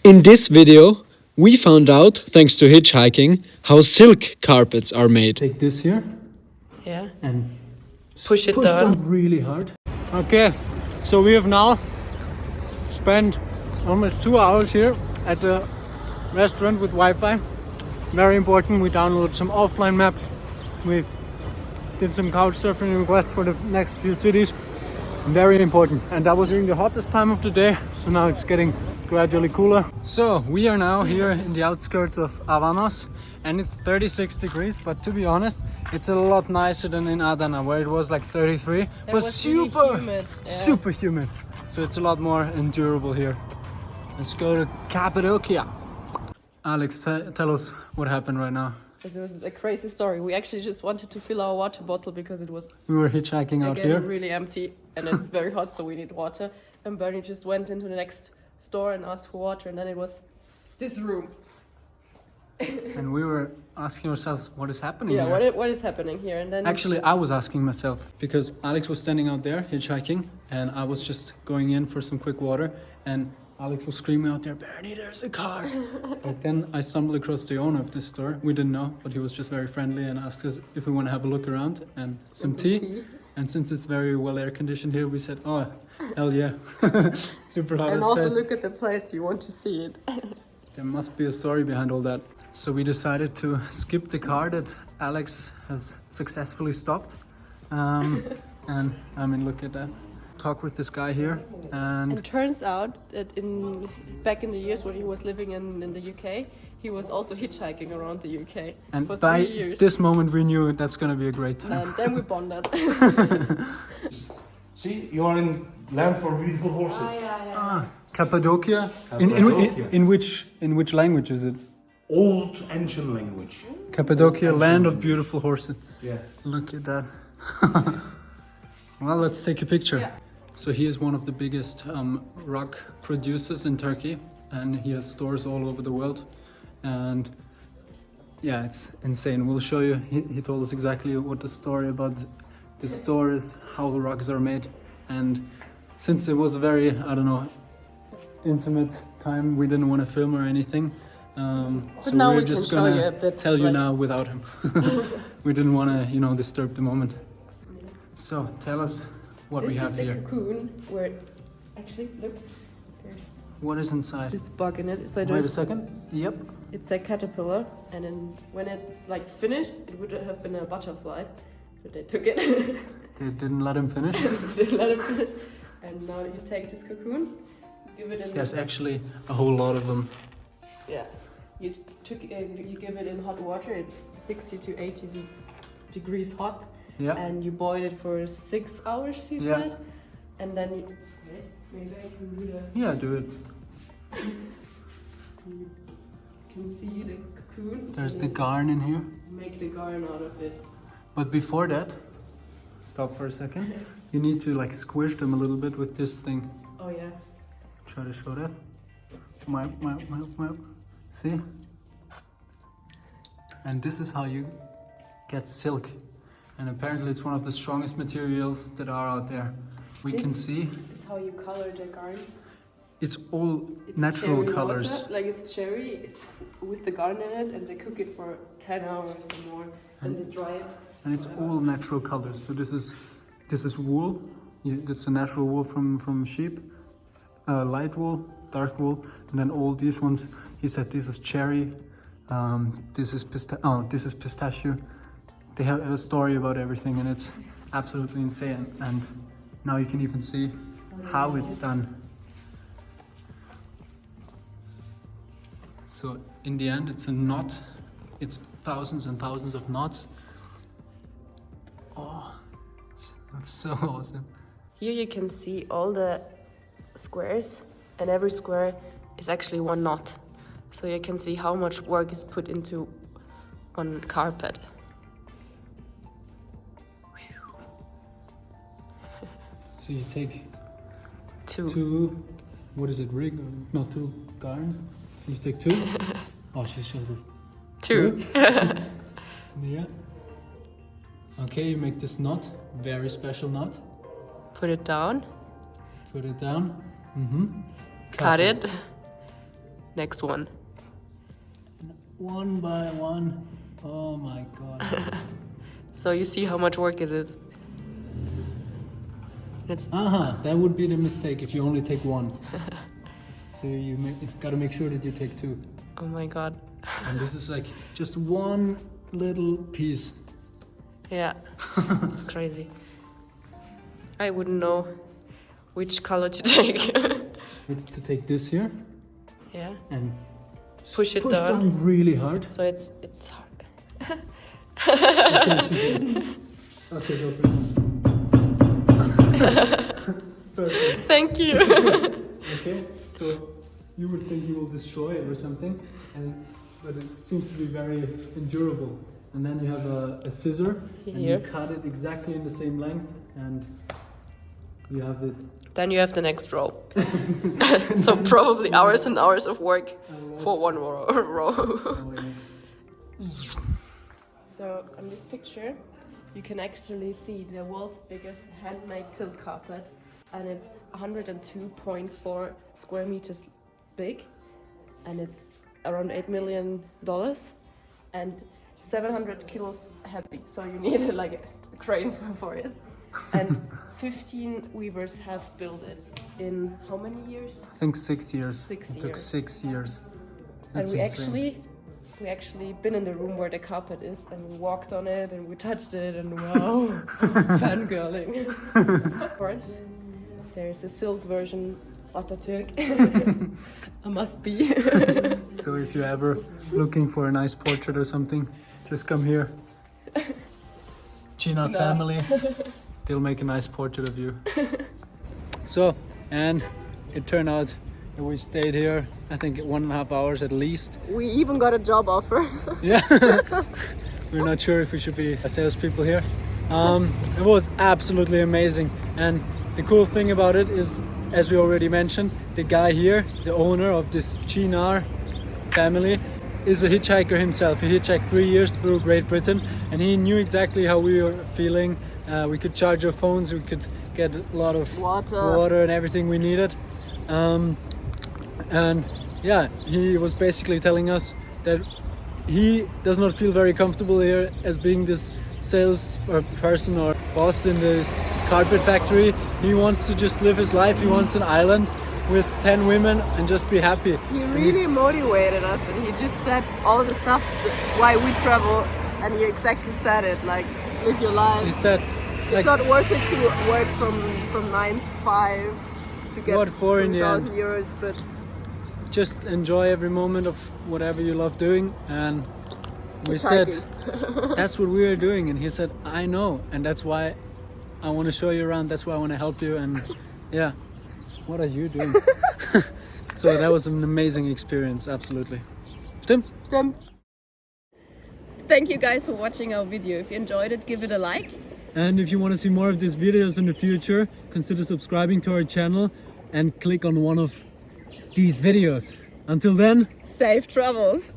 In this video, we found out, thanks to hitchhiking, how silk carpets are made. Take this here. Yeah. And push it down really hard. Okay, so we have now spent almost 2 hours here at the restaurant with Wi-Fi. Very important, we downloaded some offline maps. We did some couch surfing requests for the next few cities. Very important. And that was during the hottest time of the day, so now it's getting gradually cooler. So we are now here in the outskirts of Avanos and it's 36 degrees, but to be honest, it's a lot nicer than in Adana where it was like 33, but super really humid. Yeah. Super humid. So it's a lot more endurable here. Let's go to Cappadocia. Alex, tell us what happened right now. It was a crazy story. We actually just wanted to fill our water bottle because it was we were hitchhiking out here. Really empty and it's very hot, so we need water. And Bernie just went into the next store and asked for water, and then it was this room. And we were asking ourselves, what is happening here? What is happening here? And then actually I was asking myself because Alex was standing out there hitchhiking and I was just going in for some quick water and Alex was screaming out there, Bernie, there's a car. But then I stumbled across the owner of this store. We didn't know, but he was just very friendly and asked us if we want to have a look around and some tea. And since it's very well air conditioned here, we said, oh, hell yeah. Super hot and outside. also look at the place, you want to see it. There must be a story behind all that. So we decided to skip the car that Alex has successfully stopped. And I mean, look at that. Talk with this guy here. And it turns out that back in the years when he was living in the UK, he was also hitchhiking around the UK and for by 3 years. This moment we knew that's going to be a great time. And then we bonded. See, you are in land for beautiful horses. Cappadocia. In which language is it? Old ancient language. Cappadocia, land of beautiful horses. Yeah. Look at that. Well, let's take a picture. Yeah. So he is one of the biggest rug producers in Turkey, and he has stores all over the world. And yeah, it's insane. We'll show you. He told us exactly what the story about the store is, how the rugs are made. And since it was a very, I don't know, intimate time, we didn't want to film or anything. So now we're we just can gonna show you a bit, tell you now without him. We didn't want to, disturb the moment. So tell us what we have here. This is the cocoon where, actually, look, there's What is inside? this bug in it. So Wait a second. Yep. it's a caterpillar, and then when it's like finished, it would have been a butterfly, but they took it. They didn't let him finish. They let it finish. And now you take this cocoon, give it in. There's actually a whole lot of them. Yeah, you give it in hot water. It's 60 to 80 degrees hot. Yeah. And you boil it for 6 hours, he Yeah. said. And then maybe I can do that. Yeah, do it. You can see the cocoon. There's the garn in here. Make the garn out of it. But before that, stop for a second. You need to like squish them a little bit with this thing. Oh yeah. Try to show that. See? And this is how you get silk. And apparently it's one of the strongest materials that are out there. We can see. This is how you color the garn. It's all It's natural cherry colors. water, like it's cherry it's with the garn in it, and they cook it for 10 hours or more. Then they dry it. And it's all natural colors. So this is wool. It's a natural wool from sheep. Light wool, dark wool, and then all these ones. He said this is cherry. This is pistachio. They have a story about everything, and it's absolutely insane. And now you can even see how it's done. So in the end, it's a knot. It's thousands and thousands of knots. Oh, it's so awesome. Here you can see all the squares, and every square is actually one knot. So you can see how much work is put into one carpet. So you take Two. what is it, rig? Not two garns. You take two. Oh, she shows us. Two. Yeah. Okay, you make this knot, very special knot. Put it down. Put it down. Mm-hmm. Cut it. next one. One by one. Oh my god. So you see how much work it is. It's that would be the mistake if you only take one. So you've got to make sure that you take two. oh my god. And this is like just one little piece. Yeah, it's crazy. I wouldn't know which color to take. To take this here Yeah, and push it down. really hard. So it's hard. Okay, go for it. Perfect. Thank you. Okay, so you would think you will destroy it or something, but it seems to be very endurable. And then you have a scissor, and you Here. cut it exactly in the same length, and you have it. Then you have the next row. So probably hours and hours of work for one row. Oh, yes. So on this picture, you can actually see the world's biggest handmade silk carpet, and it's 102.4 square meters big, and it's around $8 million and 700 kilos heavy. So you need like a crane for it. And 15 weavers have built it in how many years? I think 6 years. 6 It took years. 6 years. And That's we insane. actually been in the room where the carpet is, and we walked on it and we touched it, and wow, fangirling. Of course, there's a silk version of Atatürk. I must be. So if you're ever looking for a nice portrait or something, just come here. ÇINAR family, they'll make a nice portrait of you. So, and it turned out that we stayed here, I think 1.5 hours at least. We even got a job offer. Yeah, we're not sure if we should be salespeople here. It was absolutely amazing, and the cool thing about it is, as we already mentioned, the guy here, the owner of this ÇINAR family, is a hitchhiker himself. He hitchhiked 3 years through Great Britain, and he knew exactly how we were feeling. We could charge our phones, we could get a lot of water and everything we needed. And yeah, he was basically telling us that he does not feel very comfortable here as being this sales or person or boss in this carpet factory. He wants to just live his life. He wants an island with 10 women and just be happy. He really motivated us, and he just said all the stuff why we travel, and he exactly said it, like, live your life. He said, It's not worth it to work from 9 to 5 to get What for in the end? 1,000 euros, but just enjoy every moment of whatever you love doing. And we said, that's what we are doing. And he said, I know, and that's why I want to show you around. That's why I want to help you. And yeah, what are you doing? So that was an amazing experience, absolutely. Stimmt's? Stimmt. Thank you guys for watching our video. If you enjoyed it, give it a like. And if you want to see more of these videos in the future, consider subscribing to our channel and click on one of these videos. Until then, Safe travels.